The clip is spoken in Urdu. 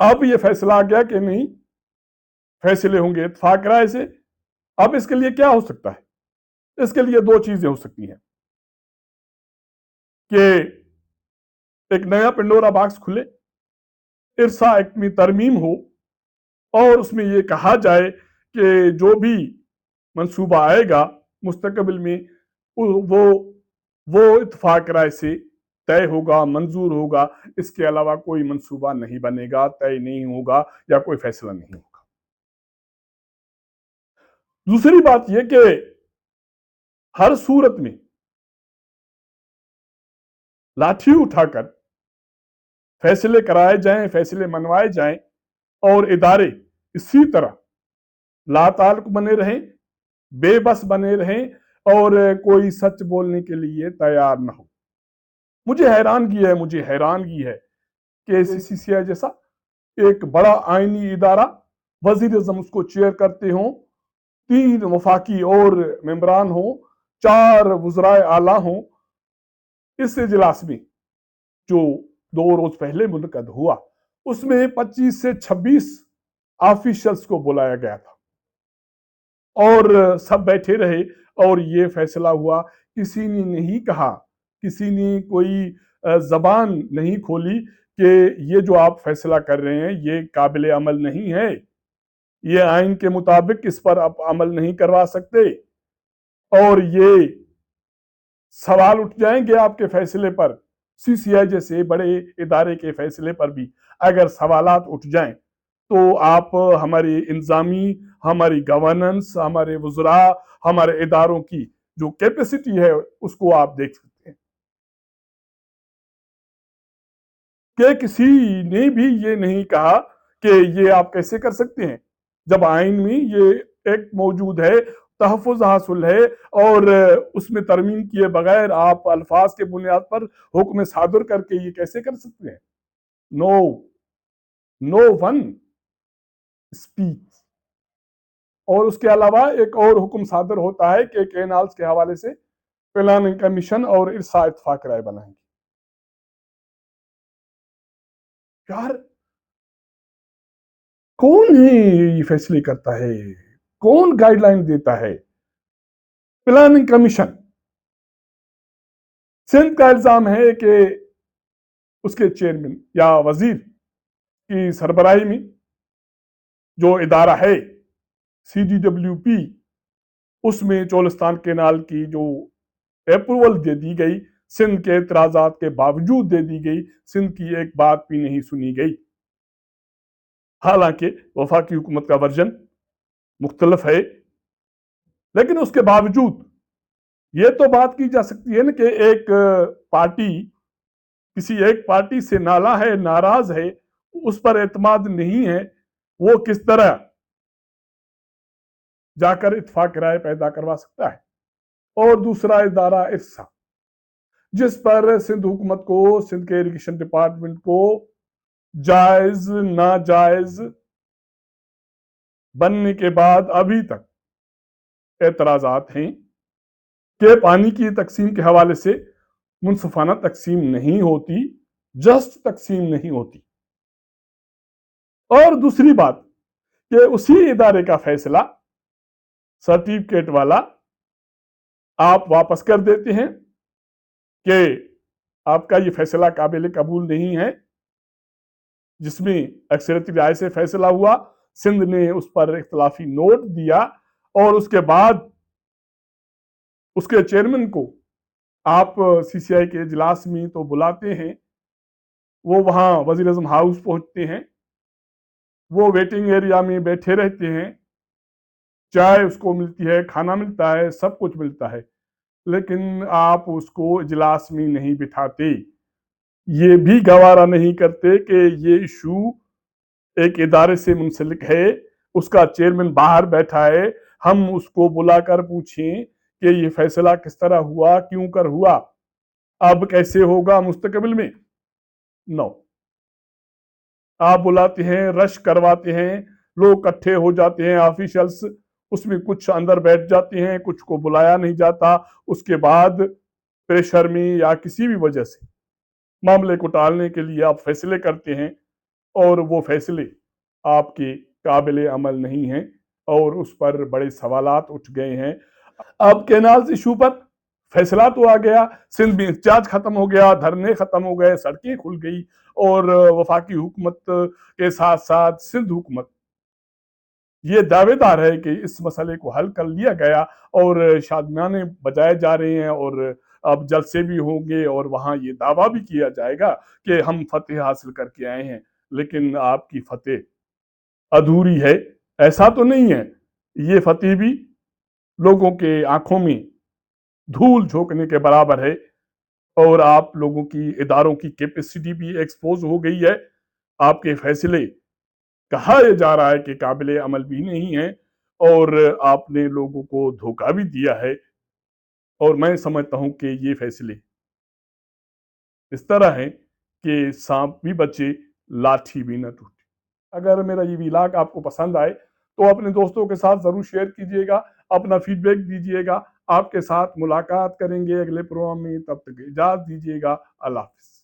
اب یہ فیصلہ آ گیا کہ نہیں، فیصلے ہوں گے اتفاق رائے سے۔ اب اس کے لیے کیا ہو سکتا ہے؟ اس کے لیے دو چیزیں ہو سکتی ہیں کہ ایک نیا پنڈورا باکس کھلے، ارسا ایکٹ میں ترمیم ہو، اور اس میں یہ کہا جائے کہ جو بھی منصوبہ آئے گا مستقبل میں وہ اتفاق رائے سے طے ہوگا، منظور ہوگا، اس کے علاوہ کوئی منصوبہ نہیں بنے گا، طے نہیں ہوگا یا کوئی فیصلہ نہیں ہوگا۔ دوسری بات یہ کہ ہر صورت میں لاٹھی اٹھا کر فیصلے کرائے جائیں، فیصلے منوائے جائیں، اور ادارے اسی طرح لا تعلق بنے رہیں، بے بس بنے رہیں، اور کوئی سچ بولنے کے لیے تیار نہ ہو۔ مجھے حیرانگی ہے کہ سی سی آئی جیسا ایک بڑا آئینی ادارہ، وزیر اعظم اس کو چیئر کرتے ہوں، 3 وفاقی اور ممبران ہوں، 4 وزرائے اعلیٰ ہوں۔ اس اجلاس میں جو 2 روز پہلے منعقد ہوا، اس میں 25 سے 26 آفیشلز کو بلایا گیا تھا، اور سب بیٹھے رہے اور یہ فیصلہ ہوا۔ کسی نے نہیں کہا، کسی نے کوئی زبان نہیں کھولی کہ یہ جو آپ فیصلہ کر رہے ہیں یہ قابل عمل نہیں ہے، یہ آئین کے مطابق اس پر آپ عمل نہیں کروا سکتے، اور یہ سوال اٹھ جائیں گے آپ کے فیصلے پر۔ سی سی آئی جیسے بڑے ادارے کے فیصلے پر بھی اگر سوالات اٹھ جائیں تو آپ ہماری انضامی، ہماری گورننس، ہمارے وزراء، ہمارے اداروں کی جو کیپیسٹی ہے اس کو آپ دیکھ سکتے ہیں کہ کسی نے بھی یہ نہیں کہا کہ یہ آپ کیسے کر سکتے ہیں جب آئین میں یہ ایک موجود ہے، تحفظ حاصل ہے، اور اس میں ترمیم کیے بغیر آپ الفاظ کے بنیاد پر حکم صادر کر کے یہ کیسے کر سکتے ہیں؟ نو ون اسپیک۔ اور اس کے علاوہ ایک اور حکم صادر ہوتا ہے کہ کینالز کے حوالے سے پلاننگ کمیشن اور ارسا اتفاق رائے بنائیں گے۔ یار کون ہے یہ فیصلے کرتا ہے؟ کون گائیڈ لائن دیتا ہے؟ Planning commission. سندھ کا الزام ہے کہ اس کے چیئرمین یا وزیر کی سربراہی میں جو ادارہ ہے سی ڈی ڈبلیو پی، اس میں چولستان کینال کی جو اپروول دے دی گئی، سندھ کے اعتراضات کے باوجود دے دی گئی، سندھ کی ایک بات بھی نہیں سنی گئی۔ حالانکہ وفاقی حکومت کا ورژن مختلف ہے، لیکن اس کے باوجود یہ تو بات کی جا سکتی ہے نا کہ ایک پارٹی کسی ایک پارٹی سے نالا ہے، ناراض ہے، اس پر اعتماد نہیں ہے، وہ کس طرح جا کر اتفاق رائے پیدا کروا سکتا ہے؟ اور دوسرا ادارہ ارسا، جس پر سندھ حکومت کو، سندھ کے اریگیشن ڈپارٹمنٹ کو جائز ناجائز بننے کے بعد ابھی تک اعتراضات ہیں کہ پانی کی تقسیم کے حوالے سے منصفانہ تقسیم نہیں ہوتی، جسٹ تقسیم نہیں ہوتی۔ اور دوسری بات کہ اسی ادارے کا فیصلہ سرٹیفکیٹ والا آپ واپس کر دیتے ہیں کہ آپ کا یہ فیصلہ قابل قبول نہیں ہے، جس میں اکثریتی رائے سے فیصلہ ہوا، سندھ نے اس پر اختلافی نوٹ دیا، اور اس کے بعد اس کے چیئرمین کو آپ سی سی آئی کے اجلاس میں تو بلاتے ہیں، وہ وہاں وزیر اعظم ہاؤس پہنچتے ہیں، وہ ویٹنگ ایریا میں بیٹھے رہتے ہیں، چائے اس کو ملتی ہے، کھانا ملتا ہے، سب کچھ ملتا ہے، لیکن آپ اس کو اجلاس میں نہیں بٹھاتے، یہ بھی گوارا نہیں کرتے کہ یہ ایشو ایک ادارے سے منسلک ہے، اس کا چیئرمین باہر بیٹھا ہے، ہم اس کو بلا کر پوچھیں کہ یہ فیصلہ کس طرح ہوا، کیوں کر ہوا، اب کیسے ہوگا مستقبل میں؟ نو، آپ بلاتے ہیں، رش کرواتے ہیں، لوگ اکٹھے ہو جاتے ہیں، آفیشلز، اس میں کچھ اندر بیٹھ جاتے ہیں، کچھ کو بلایا نہیں جاتا، اس کے بعد پریشر میں یا کسی بھی وجہ سے معاملے کو ٹالنے کے لیے آپ فیصلے کرتے ہیں، اور وہ فیصلے آپ کے قابل عمل نہیں ہیں اور اس پر بڑے سوالات اٹھ گئے ہیں۔ اب کینالز ایشو پر فیصلہ تو آ گیا، سندھ میں احتجاج ختم ہو گیا، دھرنے ختم ہو گئے، سڑکیں کھل گئی، اور وفاقی حکومت کے ساتھ ساتھ سندھ حکومت یہ دعوے دار ہے کہ اس مسئلے کو حل کر لیا گیا، اور شادمانے بجائے جا رہے ہیں، اور اب جلسے بھی ہوں گے اور وہاں یہ دعویٰ بھی کیا جائے گا کہ ہم فتح حاصل کر کے آئے ہیں۔ لیکن آپ کی فتح ادھوری ہے، ایسا تو نہیں ہے۔ یہ فتح بھی لوگوں کے آنکھوں میں دھول جھونکنے کے برابر ہے، اور آپ لوگوں کی اداروں کی کیپیسٹی بھی ایکسپوز ہو گئی ہے۔ آپ کے فیصلے کہا جا رہا ہے کہ قابل عمل بھی نہیں ہے، اور آپ نے لوگوں کو دھوکہ بھی دیا ہے، اور میں سمجھتا ہوں کہ یہ فیصلے اس طرح ہیں کہ سانپ بھی بچے، لاٹھی بھی نہ ٹوٹے۔ اگر میرا یہ ویلاگ آپ کو پسند آئے تو اپنے دوستوں کے ساتھ ضرور شیئر کیجئے گا، اپنا فیڈ بیک دیجئے گا۔ آپ کے ساتھ ملاقات کریں گے اگلے پروگرام میں، تب تک اجازت دیجئے گا۔ اللہ حافظ۔